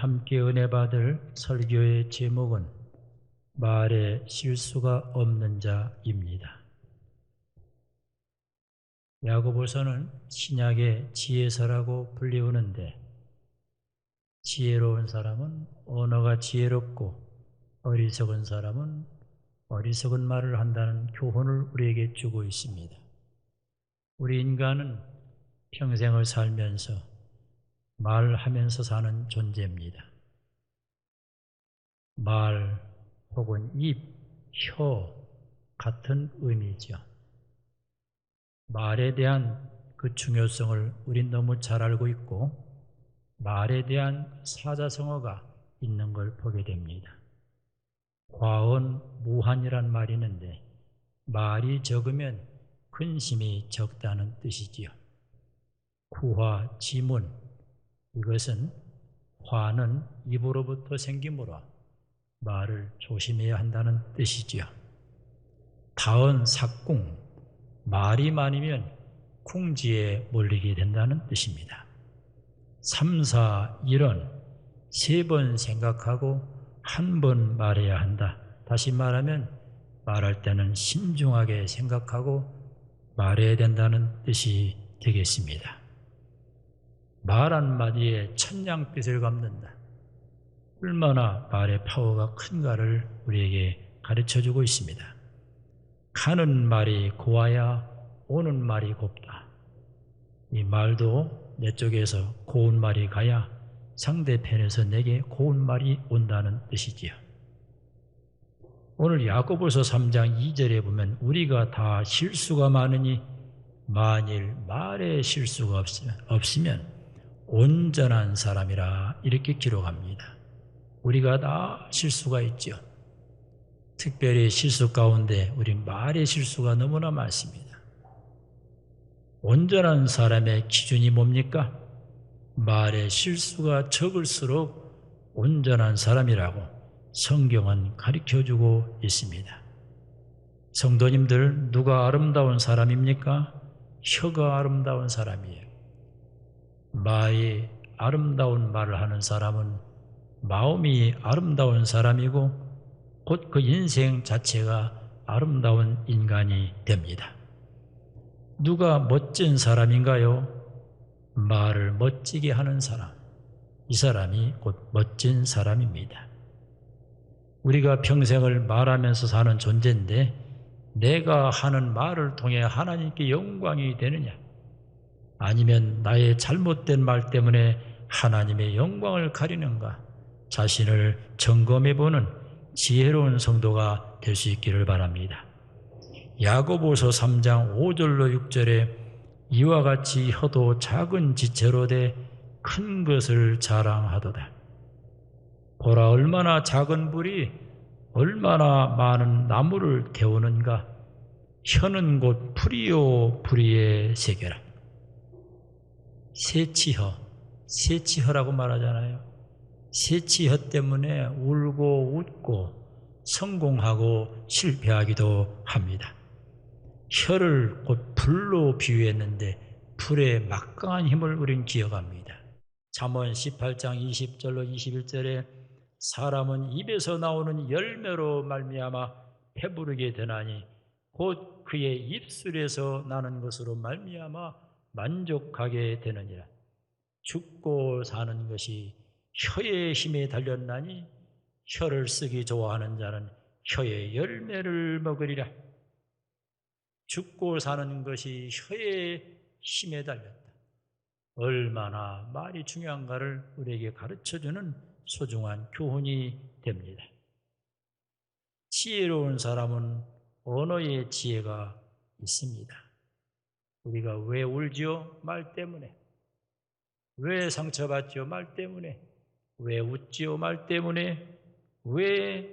함께 은혜 받을 설교의 제목은 말에 실수가 없는 자입니다. 야고보서는 신약의 지혜서라고 불리우는데, 지혜로운 사람은 언어가 지혜롭고 어리석은 사람은 어리석은 말을 한다는 교훈을 우리에게 주고 있습니다. 우리 인간은 평생을 살면서 말하면서 사는 존재입니다. 말 혹은 입, 혀 같은 의미죠. 말에 대한 그 중요성을 우린 너무 잘 알고 있고, 말에 대한 사자성어가 있는 걸 보게 됩니다. 과언 무한이란 말이 있는데, 말이 적으면 근심이 적다는 뜻이지요. 구화, 지문, 이것은 화는 입으로부터 생기므로 말을 조심해야 한다는 뜻이지요. 다언, 삭궁, 말이 많으면 궁지에 몰리게 된다는 뜻입니다. 삼사, 일언, 3번 생각하고 1번 말해야 한다. 다시 말하면 말할 때는 신중하게 생각하고 말해야 된다는 뜻이 되겠습니다. 말 한마디에 천냥빚을 갚는다. 얼마나 말의 파워가 큰가를 우리에게 가르쳐주고 있습니다. 가는 말이 고와야 오는 말이 곱다. 이 말도 내 쪽에서 고운 말이 가야 상대편에서 내게 고운 말이 온다는 뜻이지요. 오늘 야고보서 3장 2절에 보면 우리가 다 실수가 많으니 만일 말에 실수가 없으면 온전한 사람이라 이렇게 기록합니다. 우리가 다 실수가 있죠. 특별히 실수 가운데 우리 말의 실수가 너무나 많습니다. 온전한 사람의 기준이 뭡니까? 말의 실수가 적을수록 온전한 사람이라고 성경은 가르쳐주고 있습니다. 성도님들, 누가 아름다운 사람입니까? 혀가 아름다운 사람이에요. 말이 아름다운 말을 하는 사람은 마음이 아름다운 사람이고 곧 그 인생 자체가 아름다운 인간이 됩니다. 누가 멋진 사람인가요? 말을 멋지게 하는 사람. 이 사람이 곧 멋진 사람입니다. 우리가 평생을 말하면서 사는 존재인데 내가 하는 말을 통해 하나님께 영광이 되느냐? 아니면 나의 잘못된 말 때문에 하나님의 영광을 가리는가? 자신을 점검해보는 지혜로운 성도가 될 수 있기를 바랍니다. 야고보서 3장 5절로 6절에 이와 같이 혀도 작은 지체로 돼 큰 것을 자랑하도다. 보라, 얼마나 작은 불이 얼마나 많은 나무를 태우는가. 혀는 곧 풀이요 풀이의 세계라. 세치혀라고 말하잖아요. 세치혀 때문에 울고 웃고 성공하고 실패하기도 합니다. 혀를 곧 불로 비유했는데 불의 막강한 힘을 우린 기억합니다. 잠언 18장 20절로 21절에 사람은 입에서 나오는 열매로 말미암아 배부르게 되나니 곧 그의 입술에서 나는 것으로 말미암아 만족하게 되느니라. 죽고 사는 것이 혀의 힘에 달렸나니 혀를 쓰기 좋아하는 자는 혀의 열매를 먹으리라. 죽고 사는 것이 혀의 힘에 달렸다. 얼마나 말이 중요한가를 우리에게 가르쳐주는 소중한 교훈이 됩니다. 지혜로운 사람은 언어의 지혜가 있습니다. 우리가 왜 울지요? 말 때문에. 왜 상처받지요? 말 때문에. 왜 웃지요? 말 때문에. 왜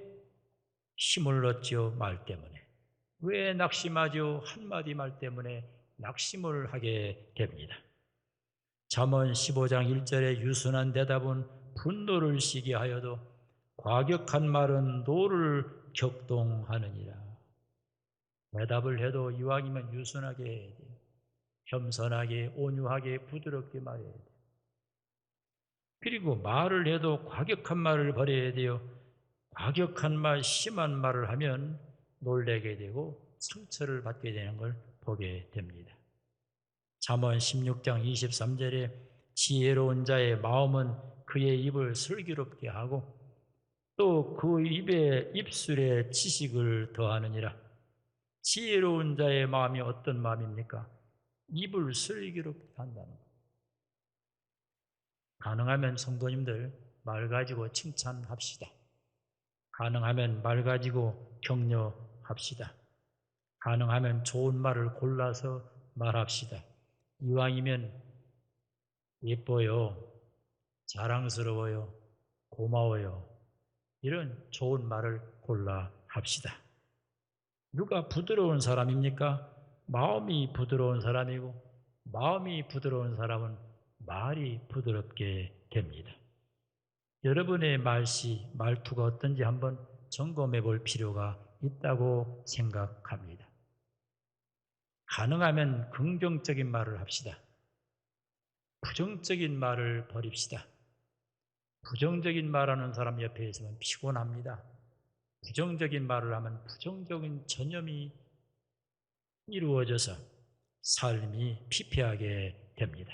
힘을 얻지요? 말 때문에. 왜 낙심하지요? 한마디 말 때문에 낙심을 하게 됩니다. 잠언 15장 1절에 유순한 대답은 분노를 시게 하여도 과격한 말은 노를 격동하느니라. 대답을 해도 이왕이면 유순하게 해야 돼요. 겸손하게, 온유하게, 부드럽게 말해야 돼요. 그리고 말을 해도 과격한 말을 버려야 돼요. 과격한 말, 심한 말을 하면 놀래게 되고 상처를 받게 되는 걸 보게 됩니다. 잠언 16장 23절에 지혜로운 자의 마음은 그의 입을 슬기롭게 하고 또 그 입술에 지식을 더하느니라. 지혜로운 자의 마음이 어떤 마음입니까? 입을 슬기롭게 한다는 것. 가능하면 성도님들 말 가지고 칭찬합시다. 가능하면 말 가지고 격려합시다. 가능하면 좋은 말을 골라서 말합시다. 이왕이면 예뻐요, 자랑스러워요, 고마워요. 이런 좋은 말을 골라 합시다. 누가 부드러운 사람입니까? 마음이 부드러운 사람이고 마음이 부드러운 사람은 말이 부드럽게 됩니다. 여러분의 말투가 어떤지 한번 점검해 볼 필요가 있다고 생각합니다. 가능하면 긍정적인 말을 합시다. 부정적인 말을 버립시다. 부정적인 말하는 사람 옆에 있으면 피곤합니다. 부정적인 말을 하면 부정적인 전염이 이루어져서 삶이 피폐하게 됩니다.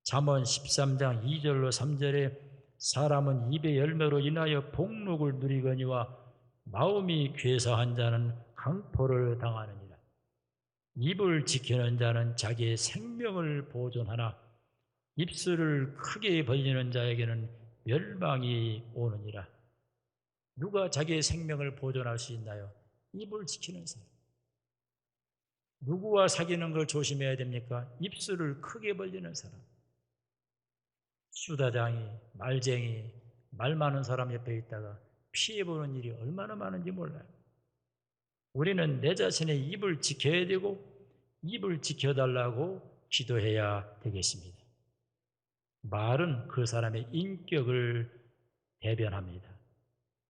잠언 13장 2절로 3절에 사람은 입의 열매로 인하여 복록을 누리거니와 마음이 괴사한 자는 강포를 당하느니라. 입을 지키는 자는 자기의 생명을 보존하나 입술을 크게 벌리는 자에게는 멸망이 오느니라. 누가 자기의 생명을 보존할 수 있나요? 입을 지키는 사람. 누구와 사귀는 걸 조심해야 됩니까? 입술을 크게 벌리는 사람. 수다장이, 말쟁이, 말 많은 사람 옆에 있다가 피해보는 일이 얼마나 많은지 몰라요. 우리는 내 자신의 입을 지켜야 되고 입을 지켜달라고 기도해야 되겠습니다. 말은 그 사람의 인격을 대변합니다.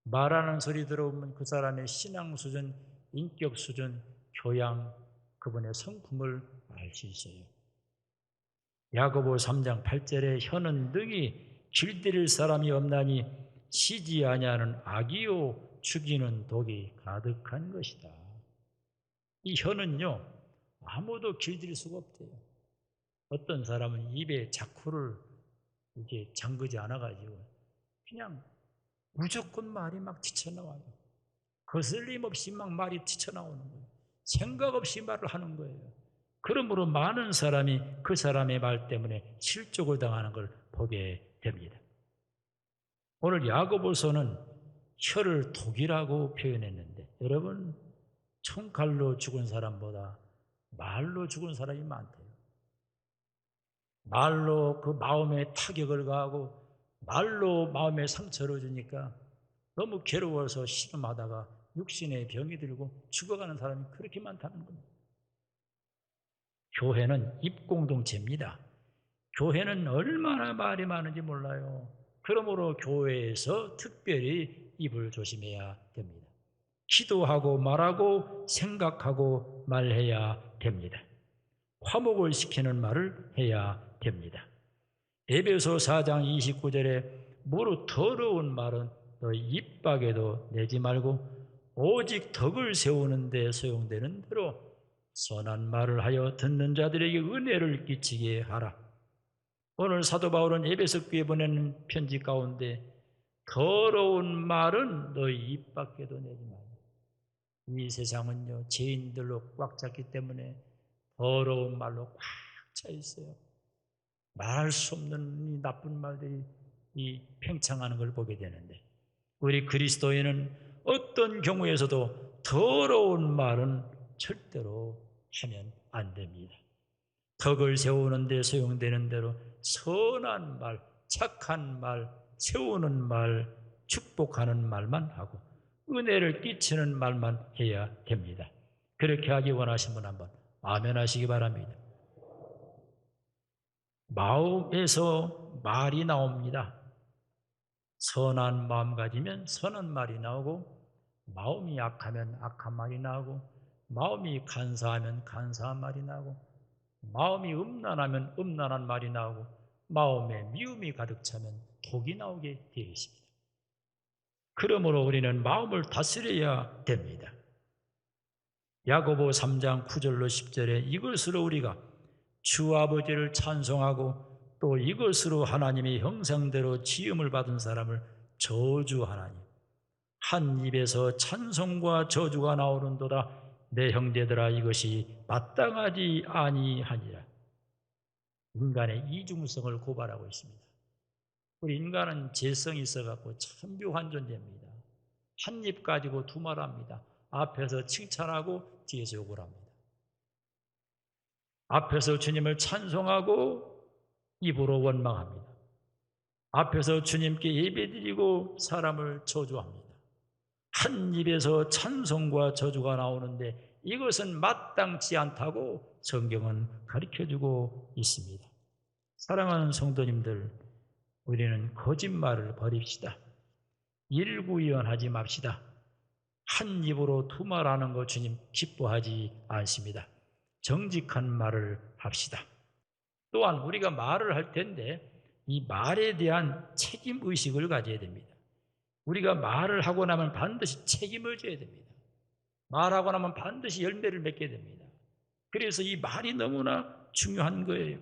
말하는 소리 들어보면 그 사람의 신앙 수준, 인격 수준, 교양, 그분의 성품을 알 수 있어요. 야고보 3장 8절에 혀는 능히 길들일 사람이 없나니 쉬지 아니하는 악이요 죽이는 독이 가득한 것이다. 이 혀는요 아무도 길들일 수가 없대요. 어떤 사람은 입에 자쿠를 이렇게 잠그지 않아가지고 그냥 무조건 말이 막 튀쳐나와요. 거슬림 없이 막 말이 튀쳐나오는 거예요. 생각 없이 말을 하는 거예요. 그러므로 많은 사람이 그 사람의 말 때문에 실족을 당하는 걸 보게 됩니다. 오늘 야고보서는 혀를 독이라고 표현했는데 여러분 총칼로 죽은 사람보다 말로 죽은 사람이 많대요. 말로 그 마음에 타격을 가하고 말로 마음에 상처를 주니까 너무 괴로워서 신음하다가 육신의 병이 들고 죽어가는 사람이 그렇게 많다는 겁니다. 교회는 입공동체입니다. 교회는 얼마나 말이 많은지 몰라요. 그러므로 교회에서 특별히 입을 조심해야 됩니다. 기도하고 말하고 생각하고 말해야 됩니다. 화목을 시키는 말을 해야 됩니다. 에베소 4장 29절에 무릇 더러운 말은 너희 입 밖에도 내지 말고 오직 덕을 세우는 데 소용되는 대로 선한 말을 하여 듣는 자들에게 은혜를 끼치게 하라. 오늘 사도 바울은 에베소 교회에 보내는 편지 가운데 더러운 말은 너희 입 밖에도 내지 말라. 이 세상은요 죄인들로 꽉 찼기 때문에 더러운 말로 꽉 차 있어요. 말할 수 없는 이 나쁜 말들이 이 팽창하는 걸 보게 되는데 우리 그리스도인은 어떤 경우에서도 더러운 말은 절대로 하면 안 됩니다. 덕을 세우는 데 소용되는 대로 선한 말, 착한 말, 세우는 말, 축복하는 말만 하고 은혜를 끼치는 말만 해야 됩니다. 그렇게 하기 원하신 분 한번 아멘 하시기 바랍니다. 마음에서 말이 나옵니다. 선한 마음 가지면 선한 말이 나오고 마음이 약하면 악한 말이 나오고 마음이 간사하면 간사한 말이 나오고 마음이 음란하면 음란한 말이 나오고 마음에 미움이 가득 차면 독이 나오게 되어 있습니다. 그러므로 우리는 마음을 다스려야 됩니다. 야고보 3장 9절로 10절에 이것으로 우리가 주 아버지를 찬송하고 또 이것으로 하나님의 형상대로 지음을 받은 사람을 저주하나니 한 입에서 찬송과 저주가 나오는도다. 내 형제들아 이것이 마땅하지 아니하니라. 인간의 이중성을 고발하고 있습니다. 우리 인간은 재성이 있어갖고 참 묘한 존재입니다. 한 입 가지고 두말합니다. 앞에서 칭찬하고 뒤에서 욕을 합니다. 앞에서 주님을 찬송하고 입으로 원망합니다. 앞에서 주님께 예배드리고 사람을 저주합니다. 한 입에서 찬송과 저주가 나오는데 이것은 마땅치 않다고 성경은 가르쳐주고 있습니다. 사랑하는 성도님들, 우리는 거짓말을 버립시다. 일구이연하지 맙시다. 한 입으로 두말하는 거 주님 기뻐하지 않습니다. 정직한 말을 합시다. 또한 우리가 말을 할 텐데 이 말에 대한 책임의식을 가져야 됩니다. 우리가 말을 하고 나면 반드시 책임을 져야 됩니다. 말하고 나면 반드시 열매를 맺게 됩니다. 그래서 이 말이 너무나 중요한 거예요.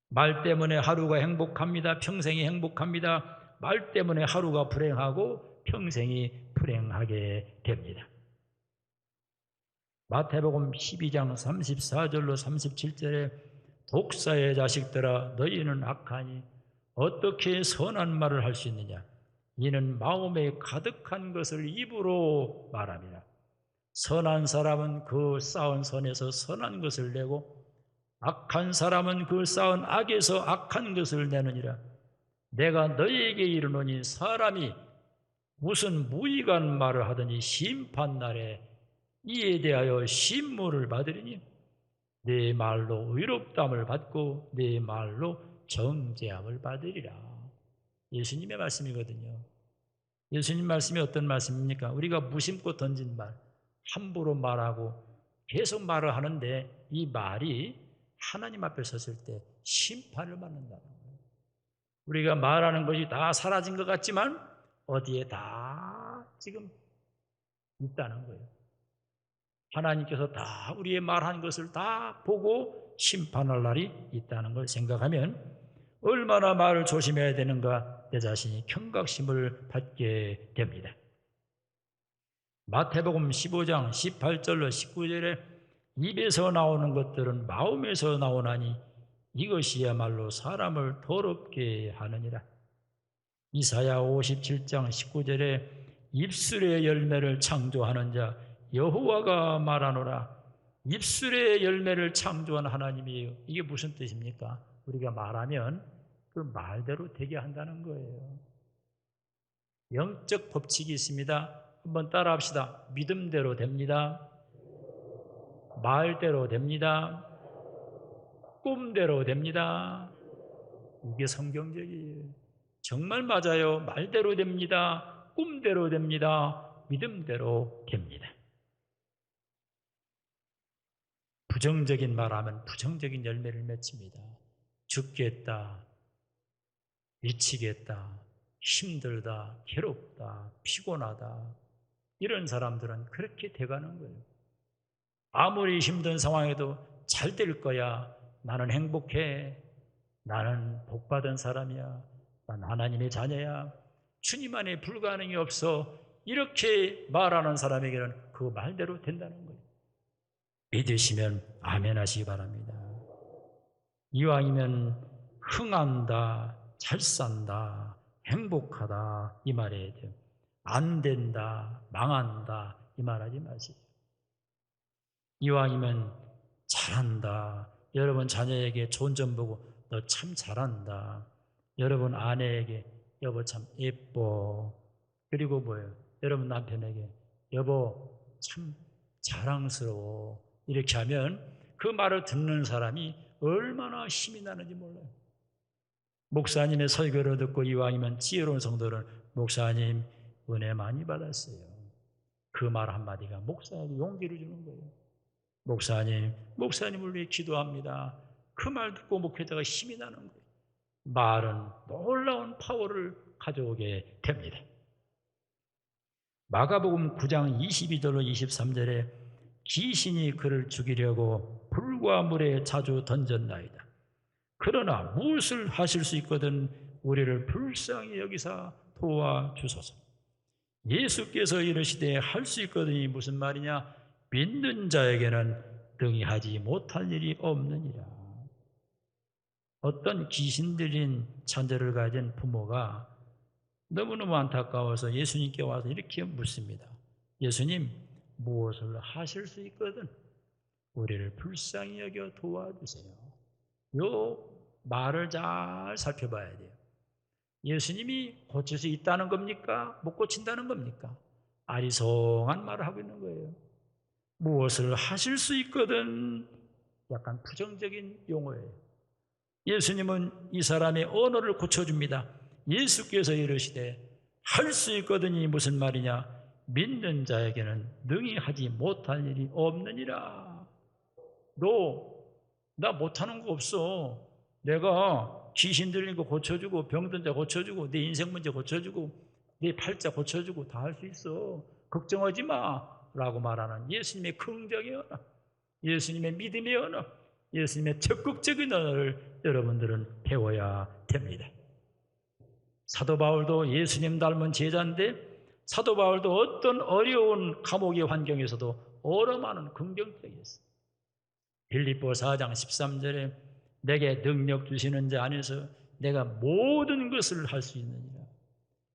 말 때문에 하루가 행복합니다. 평생이 행복합니다. 말 때문에 하루가 불행하고 평생이 불행하게 됩니다. 마태복음 12장 34절로 37절에 독사의 자식들아 너희는 악하니 어떻게 선한 말을 할 수 있느냐? 이는 마음에 가득한 것을 입으로 말함이라. 선한 사람은 그 쌓은 선에서 선한 것을 내고 악한 사람은 그 쌓은 악에서 악한 것을 내느니라. 내가 너희에게 이르노니 사람이 무슨 무익한 말을 하더니 심판날에 이에 대하여 심문을 받으리니 내 말로 의롭다함을 받고 내 말로 정죄함을 받으리라. 예수님의 말씀이거든요. 예수님 말씀이 어떤 말씀입니까? 우리가 무심코 던진 말, 함부로 말하고 계속 말을 하는데 이 말이 하나님 앞에 섰을 때 심판을 받는다는 거예요. 우리가 말하는 것이 다 사라진 것 같지만 어디에 다 지금 있다는 거예요. 하나님께서 다 우리의 말한 것을 다 보고 심판할 날이 있다는 걸 생각하면 얼마나 말을 조심해야 되는가 내 자신이 경각심을 받게 됩니다. 마태복음 15장 18절로 19절에 입에서 나오는 것들은 마음에서 나오나니 이것이야말로 사람을 더럽게 하느니라. 이사야 57장 19절에 입술의 열매를 창조하는 자 여호와가 말하노라. 입술의 열매를 창조한 하나님이에요. 이게 무슨 뜻입니까? 우리가 말하면 그 말대로 되게 한다는 거예요. 영적 법칙이 있습니다. 한번 따라 합시다. 믿음대로 됩니다. 말대로 됩니다. 꿈대로 됩니다. 이게 성경적이에요. 정말 맞아요. 말대로 됩니다. 꿈대로 됩니다. 믿음대로 됩니다. 부정적인 말하면 부정적인 열매를 맺습니다. 죽겠다, 미치겠다, 힘들다, 괴롭다, 피곤하다 이런 사람들은 그렇게 돼가는 거예요. 아무리 힘든 상황에도 잘 될 거야, 나는 행복해, 나는 복받은 사람이야, 난 하나님의 자녀야, 주님 안에 불가능이 없어 이렇게 말하는 사람에게는 그 말대로 된다는 거예요. 믿으시면 아멘 하시기 바랍니다. 이왕이면 흥한다, 잘 산다, 행복하다 이 말해야 돼요. 안 된다, 망한다 이 말하지 마세요. 이왕이면 잘한다, 여러분 자녀에게 좋은 점 보고 너 참 잘한다, 여러분 아내에게 여보 참 예뻐, 그리고 뭐예요? 여러분 남편에게 여보 참 자랑스러워 이렇게 하면 그 말을 듣는 사람이 얼마나 힘이 나는지 몰라요. 목사님의 설교를 듣고 이왕이면 지혜로운 성도는 목사님 은혜 많이 받았어요. 그 말 한마디가 목사에게 용기를 주는 거예요. 목사님을 위해 기도합니다. 그 말 듣고 목회자가 힘이 나는 거예요. 말은 놀라운 파워를 가져오게 됩니다. 마가복음 9장 22절로 23절에 귀신이 그를 죽이려고 불과 물에 자주 던졌나이다. 그러나 무엇을 하실 수 있거든 우리를 불쌍히 여기사 도와주소서. 예수께서 이르시되 할 수 있거든이 무슨 말이냐? 믿는 자에게는 등이 하지 못할 일이 없느니라. 어떤 귀신 들린 자녀를 가진 부모가 너무너무 안타까워서 예수님께 와서 이렇게 묻습니다. 예수님, 무엇을 하실 수 있거든 우리를 불쌍히 여겨 도와주세요. 요 말을 잘 살펴봐야 돼요. 예수님이 고칠 수 있다는 겁니까? 못 고친다는 겁니까? 아리송한 말을 하고 있는 거예요. 무엇을 하실 수 있거든 약간 부정적인 용어예요. 예수님은 이 사람의 언어를 고쳐줍니다. 예수께서 이르시되 할 수 있거든이 무슨 말이냐? 믿는 자에게는 능히 하지 못할 일이 없느니라. 너 나 못하는 거 없어. 내가 귀신 들린 거 고쳐주고 병든 자 고쳐주고 내 인생 문제 고쳐주고 내 팔자 고쳐주고 다 할 수 있어. 걱정하지 마 라고 말하는 예수님의 긍정의 언어, 예수님의 믿음의 언어, 예수님의 적극적인 언어를 여러분들은 배워야 됩니다. 사도 바울도 예수님 닮은 제자인데 사도 바울도 어떤 어려운 감옥의 환경에서도 얼어많은 긍정적이었어요. 빌립보 4장 13절에 내게 능력 주시는 자 안에서 내가 모든 것을 할 수 있느니라.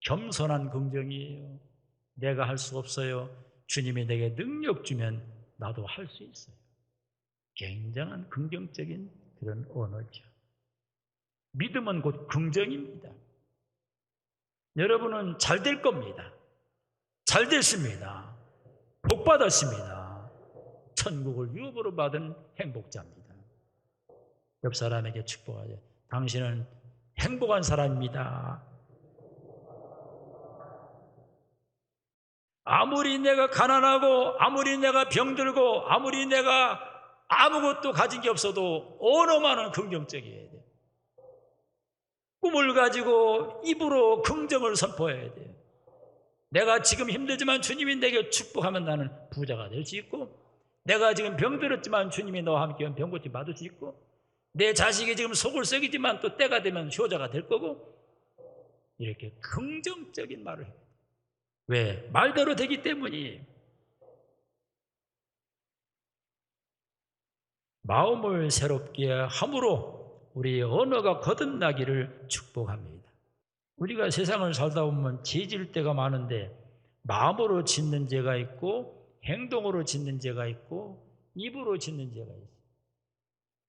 겸손한 긍정이에요. 내가 할 수 없어요. 주님이 내게 능력 주면 나도 할 수 있어요. 굉장한 긍정적인 그런 언어죠. 믿음은 곧 긍정입니다. 여러분은 잘 될 겁니다. 잘 됐습니다. 복 받았습니다. 천국을 유업으로 받은 행복자입니다. 옆 사람에게 축복하죠. 당신은 행복한 사람입니다. 아무리 내가 가난하고 아무리 내가 병들고 아무리 내가 아무것도 가진 게 없어도 언어만은 긍정적이어야 돼요. 꿈을 가지고 입으로 긍정을 선포해야 돼요. 내가 지금 힘들지만 주님이 내게 축복하면 나는 부자가 될 수 있고, 내가 지금 병들었지만 주님이 너와 함께하면 병고침 받을 수 있고, 내 자식이 지금 속을 썩이지만 또 때가 되면 효자가 될 거고, 이렇게 긍정적인 말을 해요. 왜? 말대로 되기 때문이에요. 마음을 새롭게 함으로 우리의 언어가 거듭나기를 축복합니다. 우리가 세상을 살다 보면 죄질 때가 많은데 마음으로 짓는 죄가 있고 행동으로 짓는 죄가 있고 입으로 짓는 죄가 있어요.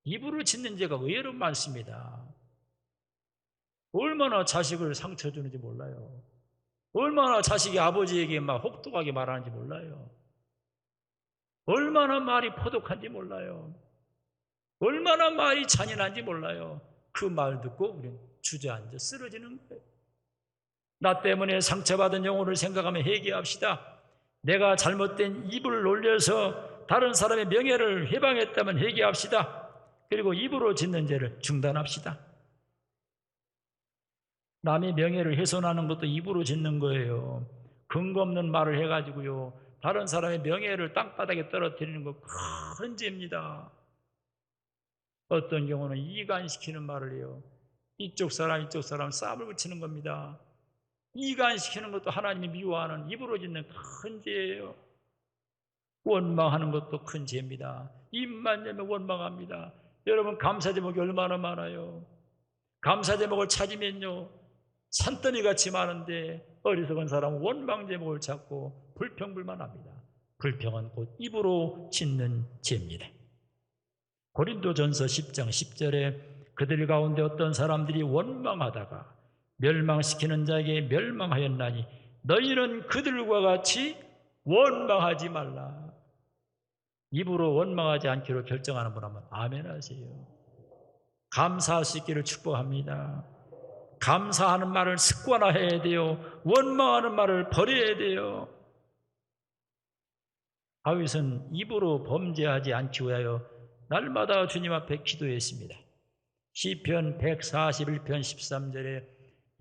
입으로 짓는 죄가 의외로 많습니다. 얼마나 자식을 상처 주는지 몰라요. 얼마나 자식이 아버지에게 막 혹독하게 말하는지 몰라요. 얼마나 말이 포독한지 몰라요. 얼마나 말이 잔인한지 몰라요. 그 말 듣고 우리는 주저앉아 쓰러지는 거예요. 나 때문에 상처받은 영혼을 생각하며 회개합시다. 내가 잘못된 입을 놀려서 다른 사람의 명예를 해방했다면 회개합시다. 그리고 입으로 짓는 죄를 중단합시다. 남의 명예를 훼손하는 것도 입으로 짓는 거예요. 근거 없는 말을 해가지고요, 다른 사람의 명예를 땅바닥에 떨어뜨리는 거 큰 죄입니다. 어떤 경우는 이간시키는 말을 해요. 이쪽 사람 싸움을 붙이는 겁니다. 이간시키는 것도 하나님이 미워하는 입으로 짓는 큰 죄예요. 원망하는 것도 큰 죄입니다. 입만 열면 원망합니다. 여러분, 감사 제목이 얼마나 많아요. 감사 제목을 찾으면요, 산더미같이 많은데 어리석은 사람은 원망 제목을 찾고 불평불만합니다. 불평은 곧 입으로 짓는 죄입니다. 고린도전서 10장 10절에 그들 가운데 어떤 사람들이 원망하다가 멸망시키는 자에게 멸망하였나니 너희는 그들과 같이 원망하지 말라. 입으로 원망하지 않기로 결정하는 분 한번 아멘 하세요. 감사할 수 있기를 축복합니다. 감사하는 말을 습관화해야 돼요. 원망하는 말을 버려야 돼요. 다윗은 입으로 범죄하지 않기 위하여 날마다 주님 앞에 기도했습니다. 시편 141편 13절에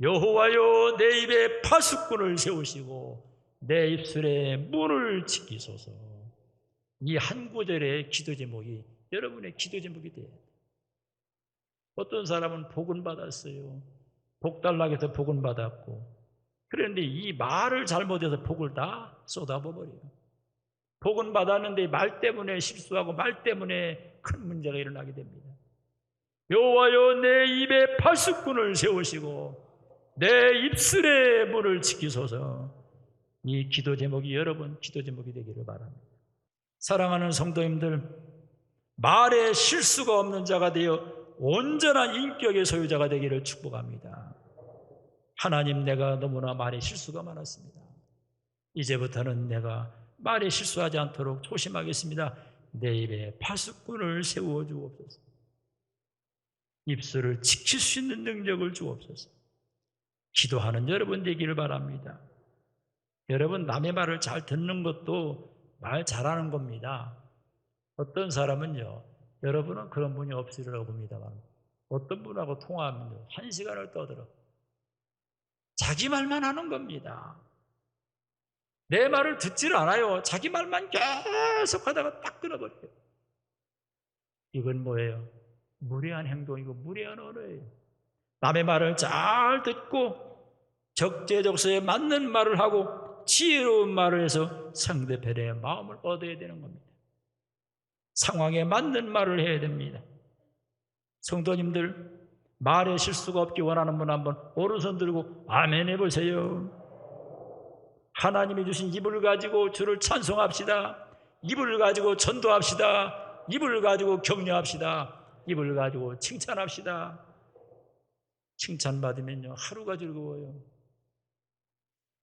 여호와여 내 입에 파수꾼을 세우시고 내 입술에 문을 지키소서. 이 한 구절의 기도 제목이 여러분의 기도 제목이 돼야 돼요. 어떤 사람은 복은 받았어요. 복 달라고 해서 복은 받았고, 그런데 이 말을 잘못해서 복을 다 쏟아부어 버려요. 복은 받았는데 말 때문에 실수하고 말 때문에 큰 문제가 일어나게 됩니다. 여호와여 내 입에 파수꾼을 세우시고 내 입술의 문을 지키소서. 이 기도 제목이 여러분 기도 제목이 되기를 바랍니다. 사랑하는 성도님들, 말에 실수가 없는 자가 되어 온전한 인격의 소유자가 되기를 축복합니다. 하나님, 내가 너무나 말에 실수가 많았습니다. 이제부터는 내가 말에 실수하지 않도록 조심하겠습니다. 내 입에 파수꾼을 세워 주옵소서. 입술을 지킬 수 있는 능력을 주옵소서. 기도하는 여러분 되기를 바랍니다. 여러분, 남의 말을 잘 듣는 것도 말 잘하는 겁니다. 어떤 사람은요, 여러분은 그런 분이 없으리라고 봅니다만 어떤 분하고 통화하면요 1시간을 떠들어 자기 말만 하는 겁니다. 내 말을 듣지를 않아요. 자기 말만 계속 하다가 딱 끊어버려요. 이건 뭐예요? 무례한 행동이고 무례한 언어예요. 남의 말을 잘 듣고 적재적소에 맞는 말을 하고 지혜로운 말을 해서 상대편의 마음을 얻어야 되는 겁니다. 상황에 맞는 말을 해야 됩니다. 성도님들, 말에 실수가 없기 원하는 분 한번 오른손 들고 아멘 해보세요. 하나님이 주신 입을 가지고 주를 찬송합시다. 입을 가지고 전도합시다. 입을 가지고 격려합시다. 입을 가지고 칭찬합시다. 칭찬받으면요 하루가 즐거워요.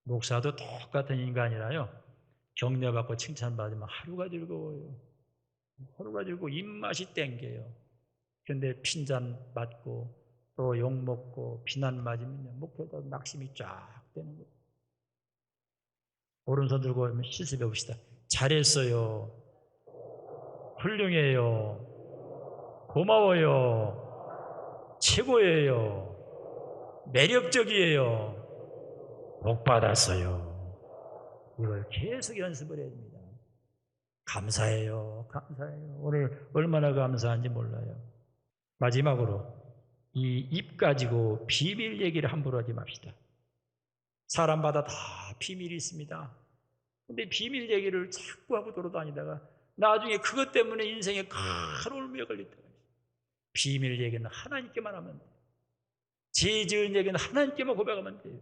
목사도 똑같은 인간이라요, 격려받고 칭찬받으면 하루가 즐거워요. 하루가 즐거워 입맛이 땡겨요. 그런데 핀잔 맞고 또 욕먹고 비난 맞으면요 목표가 낙심이 쫙 되는 거예요. 오른손 들고 실습해 봅시다. 잘했어요. 훌륭해요. 고마워요. 최고예요. 매력적이에요. 복 받았어요. 이걸 계속 연습을 해야 됩니다. 감사해요. 감사해요. 오늘 얼마나 감사한지 몰라요. 마지막으로 이 입 가지고 비밀 얘기를 함부로 하지 맙시다. 사람마다 다 비밀이 있습니다. 근데 비밀 얘기를 자꾸 하고 돌아다니다가 나중에 그것 때문에 인생에 큰 울미에 걸린다. 비밀 얘기는 하나님께만 하면 돼요. 죄 지은 얘기는 하나님께만 고백하면 돼요.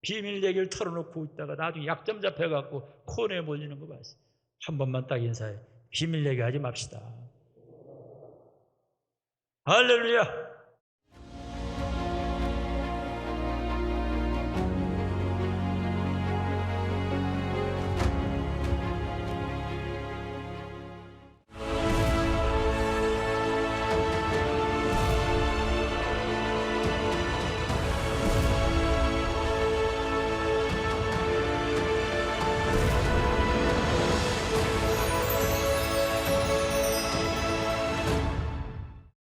비밀 얘기를 털어놓고 있다가 나중에 약점 잡혀갖고 코너에 몰리는 거 봤어요. 한 번만 딱 인사해. 비밀 얘기하지 맙시다. 할렐루야.